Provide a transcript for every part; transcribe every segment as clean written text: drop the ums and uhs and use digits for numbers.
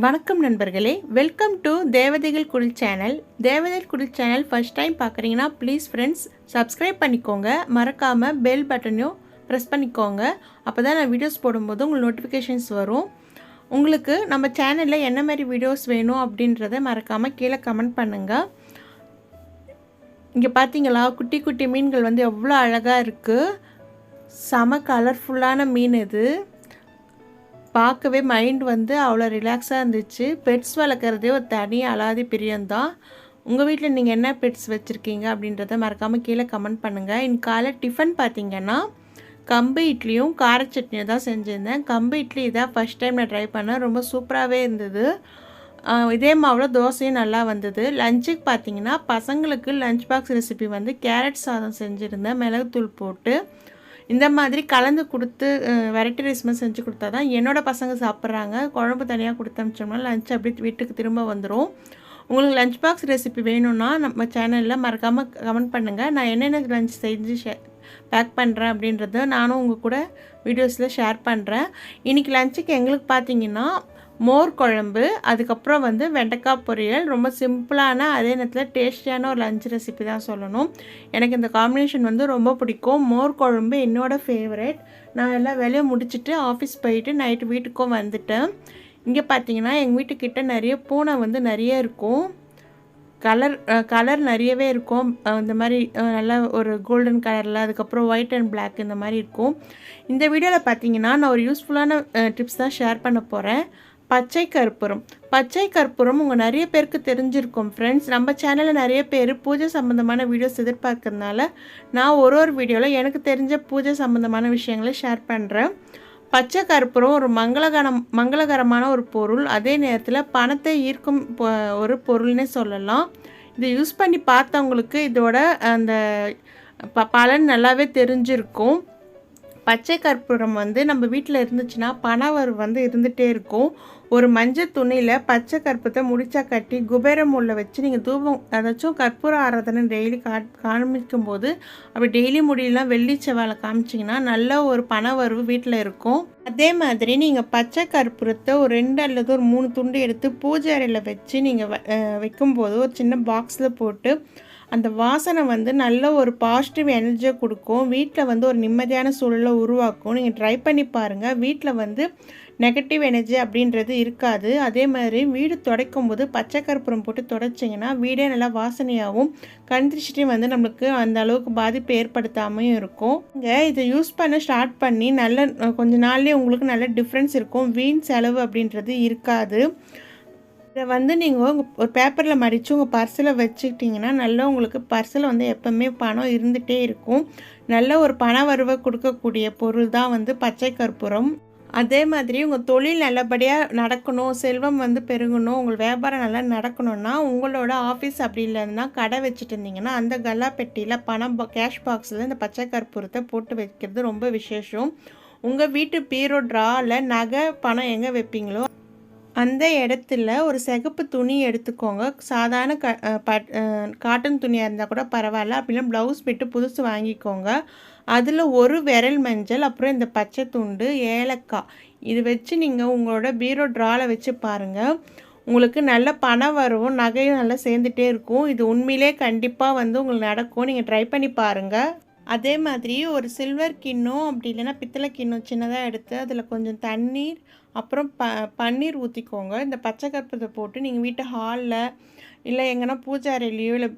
வணக்கம் நண்பர்களே, welcome to தேவதைகள் குடில் சேனல். தேவதைகள் குடில் சேனல் ஃபர்ஸ்ட் டைம் பார்க்குறீங்கன்னா ப்ளீஸ் ஃப்ரெண்ட்ஸ் சப்ஸ்கிரைப் பண்ணிக்கோங்க. மறக்காமல் பெல் பட்டனையும் ப்ரெஸ் பண்ணிக்கோங்க. அப்போ தான் நான் வீடியோஸ் போடும்போது உங்களுக்கு நோட்டிஃபிகேஷன்ஸ் வரும். உங்களுக்கு நம்ம சேனலில் என்ன மாதிரி வீடியோஸ் வேணும் அப்படின்றத மறக்காமல் கீழே கமெண்ட் பண்ணுங்கள். இங்கே பார்த்தீங்களா, குட்டி குட்டி மீன்கள் வந்து எவ்வளோ அழகாக இருக்குது. செம கலர்ஃபுல்லான மீன் இது. பார்க்கவே மைண்ட் வந்து அவ்வளோ ரிலாக்ஸாக இருந்துச்சு. பெட்ஸ் வளர்க்குறதே ஒரு தனி அலாதி பிரியம்தான். உங்கள் வீட்டில் நீங்கள் என்ன பெட்ஸ் வச்சுருக்கீங்க அப்படின்றத மறக்காமல் கீழே கமெண்ட் பண்ணுங்கள். இன்னைக்கு காலை டிஃபன் பார்த்தீங்கன்னா கம்பு இட்லியும் கார சட்னியும் தான் செஞ்சுருந்தேன். கம்பு இட்லி இதான் ஃபஸ்ட் டைம் நான் ட்ரை பண்ணேன். ரொம்ப சூப்பராகவே இருந்தது. இதே மாவில் தோசையும் நல்லா வந்தது. லஞ்சுக்கு பார்த்தீங்கன்னா பசங்களுக்கு லஞ்ச் பாக்ஸ் ரெசிபி வந்து கேரட் சாதம் செஞ்சுருந்தேன், மிளகுத்தூள் போட்டு. இந்த மாதிரி கலந்து கொடுத்து வெரைட்டி ரைஸ் மாதிரி செஞ்சு கொடுத்தா தான் என்னோடய பசங்க சாப்பிட்றாங்க. குழம்பு தனியாக கொடுத்து அனுப்பிச்சோம்னா லஞ்ச் அப்படி வீட்டுக்கு திரும்ப வந்துடும். உங்களுக்கு லஞ்ச் பாக்ஸ் ரெசிபி வேணும்னா நம்ம சேனலில் மறக்காமல் கமெண்ட் பண்ணுங்கள். நான் என்னென்ன லஞ்ச் செஞ்சு பேக் பண்ணுறேன் அப்படின்றத நானும் உங்கள் கூட வீடியோஸில் ஷேர் பண்ணுறேன். இன்றைக்கி லஞ்சுக்கு எங்களுக்கு பார்த்தீங்கன்னா மோர் குழம்பு, அதுக்கப்புறம் வந்து வெண்டைக்காய் பொரியல். ரொம்ப சிம்பிளான அதே நேரத்தில் டேஸ்டியான ஒரு லஞ்ச் ரெசிபி தான் சொல்லணும். எனக்கு இந்த காம்பினேஷன் வந்து ரொம்ப பிடிக்கும். மோர் குழம்பு என்னோடய ஃபேவரட். நான் எல்லாம் வேலையை முடிச்சுட்டு ஆஃபீஸ் போயிட்டு நைட்டு வீட்டுக்கும் வந்துட்டேன். இங்கே பார்த்தீங்கன்னா எங்கள் வீட்டுக்கிட்ட நிறைய பூனை வந்து நிறைய இருக்கும். கலர் நிறையவே இருக்கும். இந்த மாதிரி நல்லா ஒரு கோல்டன் கலரில், அதுக்கப்புறம் ஒயிட் அண்ட் பிளாக் இந்த மாதிரி இருக்கும். இந்த வீடியோவில் பார்த்தீங்கன்னா நான் ஒரு யூஸ்ஃபுல்லான டிப்ஸ் தான் ஷேர் பண்ண போகிறேன். பச்சை கற்பூரம் உங்கள் நிறைய பேருக்கு தெரிஞ்சிருக்கும் ஃப்ரெண்ட்ஸ். நம்ம சேனலில் நிறைய பேர் பூஜை சம்மந்தமான வீடியோஸ் எதிர்பார்க்கறதுனால நான் ஒரு வீடியோவில் எனக்கு தெரிஞ்ச பூஜை சம்மந்தமான விஷயங்களை ஷேர் பண்ணுறேன். பச்சை கற்பூரம் ஒரு மங்களகரமான ஒரு பொருள். அதே நேரத்தில் பணத்தை ஈர்க்கும் ஒரு பொருள்னே சொல்லலாம். இதை யூஸ் பண்ணி பார்த்தவங்களுக்கு இதோட அந்த பலன் நல்லாவே தெரிஞ்சிருக்கும். பச்சை கற்பூரம் வந்து நம்ம வீட்டில் இருந்துச்சுன்னா பணவரவு வந்து இருந்துகிட்டே இருக்கும். ஒரு மஞ்சள் துணியில் பச்சை கற்பூரத்தை முடிச்சா கட்டி குபேரம் உள்ள வச்சு நீங்கள் தூபம் அதாச்சும் கற்பூர ஆராதனை டெய்லி காமிக்கும் போது அப்படி டெய்லி முடியெல்லாம் வெள்ளி செவ்வாழை காமிச்சிங்கன்னா நல்ல ஒரு பணவரவு வீட்டில் இருக்கும். அதே மாதிரி நீங்கள் பச்சை கற்பூரத்தை ஒரு 2 அல்லது ஒரு 3 துண்டு எடுத்து பூஜை அறையில் வச்சு நீங்கள் வைக்கும்போது ஒரு சின்ன பாக்ஸில் போட்டு அந்த வாசனை வந்து நல்ல ஒரு பாசிட்டிவ் எனர்ஜியை கொடுக்கும். வீட்டில் வந்து ஒரு நிம்மதியான சூழலை உருவாக்கும். நீங்கள் ட்ரை பண்ணி பாருங்கள். வீட்டில் வந்து நெகட்டிவ் எனர்ஜி அப்படின்றது இருக்காது. அதே மாதிரி வீடு துடைக்கும் போது பச்சை கற்பூரம் போட்டு துடைச்சிங்கன்னா வீடே நல்லா வாசனையாகவும் கண் திருஷ்டியும் வந்து நம்மளுக்கு அந்த அளவுக்கு பாதிப்பு ஏற்படுத்தாமையும் இருக்கும். இங்கே இதை யூஸ் பண்ண ஸ்டார்ட் பண்ணி நல்ல கொஞ்சம் நாள்லேயே உங்களுக்கு நல்ல டிஃப்ரென்ஸ் இருக்கும். வீண் செலவு அப்படின்றது இருக்காது. இதை வந்து நீங்கள் ஒரு பேப்பரில் மடித்து உங்கள் பர்ஸில் வச்சுக்கிட்டிங்கன்னா நல்லா உங்களுக்கு பர்ஸில் வந்து எப்போவுமே பணம் இருந்துகிட்டே இருக்கும். நல்ல ஒரு பண வரவை கொடுக்கக்கூடிய பொருள் தான் வந்து பச்சை கற்பூரம். அதே மாதிரி உங்கள் தொழில் நல்லபடியாக நடக்கணும், செல்வம் வந்து பெருகணும், உங்கள் வியாபாரம் நல்லா நடக்கணும்னா உங்களோட ஆஃபீஸ் அப்படி இல்லைன்னா கடை வச்சுட்டு இருந்தீங்கன்னா அந்த கல்லா பெட்டியில் பணம் கேஷ் பாக்ஸில் இந்த பச்சை கற்பூரத்தை போட்டு வைக்கிறது ரொம்ப விசேஷம். உங்கள் வீட்டு பீரோ ட்ராவில் நகை பணம் எங்கே வைப்பீங்களோ அந்த இடத்துல ஒரு சிகப்பு துணி எடுத்துக்கோங்க. சாதாரண காட்டன் துணியாக இருந்தால் கூட பரவாயில்ல. அப்படின்னா ப்ளவுஸ் பிட்டு புதுசு வாங்கிக்கோங்க. அதில் ஒரு விரல் மஞ்சள், அப்புறம் இந்த பச்சை துண்டு, ஏலக்காய் இது வச்சு நீங்கள் உங்களோட பீரோ ட்ராவில் வச்சு பாருங்கள். உங்களுக்கு நல்ல பணம் வரும், நகையும் நல்லா சேர்ந்துட்டே இருக்கும். இது உண்மையிலே கண்டிப்பாக வந்து உங்களுக்கு நடக்கும். நீங்கள் ட்ரை பண்ணி பாருங்கள். அதே மாதிரி ஒரு சில்வர் கிண்ணம் அப்படி இல்லைன்னா பித்தளை கிண்ணம் சின்னதாக எடுத்து அதில் கொஞ்சம் தண்ணீர் அப்புறம் பன்னீர் ஊற்றிக்கோங்க. இந்த பச்சை கற்பூரத்தை போட்டு நீங்கள் வீட்டு ஹாலில் இல்லை எங்கன்னா பூஜை அறையிலையோ இல்லை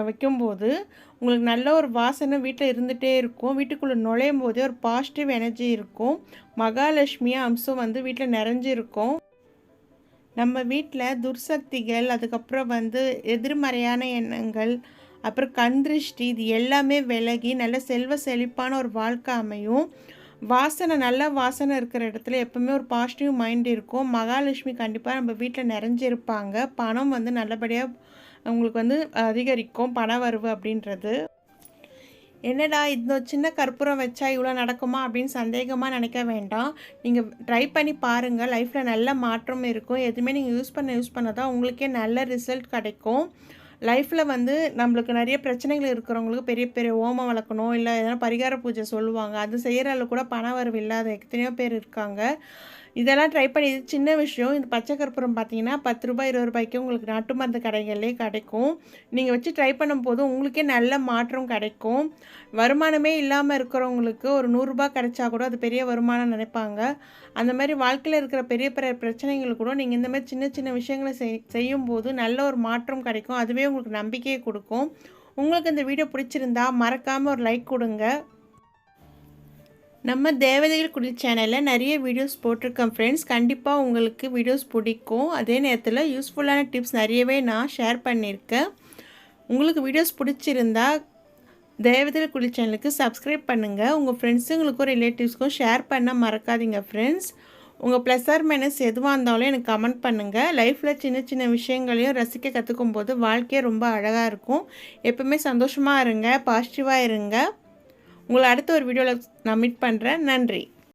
வைக்கும்போது உங்களுக்கு நல்ல ஒரு வாசனை வீட்டில் இருந்துகிட்டே இருக்கும். வீட்டுக்குள்ளே நுழையும் போதே ஒரு பாசிட்டிவ் எனர்ஜி இருக்கும். மகாலட்சுமியாக அம்சம் வந்து வீட்டில் நிறைஞ்சிருக்கும். நம்ம வீட்டில் துர்சக்திகள், அதுக்கப்புறம் வந்து எதிர்மறையான எண்ணங்கள், அப்புறம் கண் திருஷ்டி இது எல்லாமே விலகி நல்ல செல்வ செழிப்பான ஒரு வாழ்க்கை அமையும். நல்ல வாசனை இருக்கிற இடத்துல எப்பவுமே ஒரு பாசிட்டிவ் மைண்ட் இருக்கும். மகாலட்சுமி கண்டிப்பாக நம்ம வீட்டில் நிறைஞ்சிருப்பாங்க. பணம் வந்து நல்லபடியாக உங்களுக்கு வந்து அதிகரிக்கும், பண வரவு அப்படின்றது. என்னடா இந்த சின்ன கற்பூரம் வச்சா இவ்வளோ நடக்குமா அப்படின்னு சந்தேகமாக நினைக்க வேண்டாம். நீங்கள் ட்ரை பண்ணி பாருங்கள். லைஃப்பில் நல்ல மாற்றம் இருக்கும். எதுவுமே நீங்கள் யூஸ் பண்ண தான் உங்களுக்கே நல்ல ரிசல்ட் கிடைக்கும். லைஃப்பில் வந்து நம்மளுக்கு நிறைய பிரச்சனைகள் இருக்கிறவங்களுக்கு பெரிய பெரிய ஓமம் வளர்க்கணும், இல்லை எதனா பரிகார பூஜை சொல்லுவாங்க. அது செய்கிற அளவு கூட பண வரவு இல்லாத எத்தனையோ பேர் இருக்காங்க. இதெல்லாம் ட்ரை பண்ணி இது சின்ன விஷயம். இந்த பச்சை கற்பூரம் பார்த்தீங்கன்னா ரூ. 10 ரூ. 20 உங்களுக்கு நாட்டு மருந்து கடைகள்லேயே கிடைக்கும். நீங்கள் வச்சு ட்ரை பண்ணும்போது உங்களுக்கே நல்ல மாற்றம் கிடைக்கும். வருமானமே இல்லாமல் இருக்கிறவங்களுக்கு ஒரு ரூ. 100 கிடைச்சா கூட அது பெரிய வருமானம் நினைப்பாங்க. அந்த மாதிரி வாழ்க்கையில் இருக்கிற பெரிய பெரிய பிரச்சனைகள் கூட நீங்கள் இந்த மாதிரி சின்ன சின்ன விஷயங்களை செய்யும்போது நல்ல ஒரு மாற்றம் கிடைக்கும். அதுவே உங்களுக்கு நம்பிக்கையை கொடுக்கும். உங்களுக்கு இந்த வீடியோ பிடிச்சிருந்தா மறக்காமல் ஒரு லைக் கொடுங்க. நம்ம தேவதைகள் குடில் சேனலில் நிறைய வீடியோஸ் போட்டிருக்கேன் ஃப்ரெண்ட்ஸ். கண்டிப்பாக உங்களுக்கு வீடியோஸ் பிடிக்கும். அதே நேரத்தில் யூஸ்ஃபுல்லான டிப்ஸ் நிறையவே நான் ஷேர் பண்ணியிருக்கேன். உங்களுக்கு வீடியோஸ் பிடிச்சிருந்தா தேவதைகள் குடில் சேனலுக்கு சப்ஸ்கிரைப் பண்ணுங்கள். உங்கள் ஃப்ரெண்ட்ஸுங்களுக்கும் ரிலேட்டிவ்ஸ்க்கும் ஷேர் பண்ண மறக்காதீங்க ஃப்ரெண்ட்ஸ். உங்கள் ப்ளஸ் ஆர் மைனஸ் எதுவாக இருந்தாலும் எனக்கு கமெண்ட் பண்ணுங்கள். லைஃப்பில் சின்ன சின்ன விஷயங்களையும் ரசிக்க கற்றுக்கும் போது வாழ்க்கையே ரொம்ப அழகாக இருக்கும். எப்பவுமே சந்தோஷமாக இருங்க, பாசிட்டிவாக இருங்க. உங்களை அடுத்த ஒரு வீடியோவில் நான் மீட் பண்ணுறேன். நன்றி.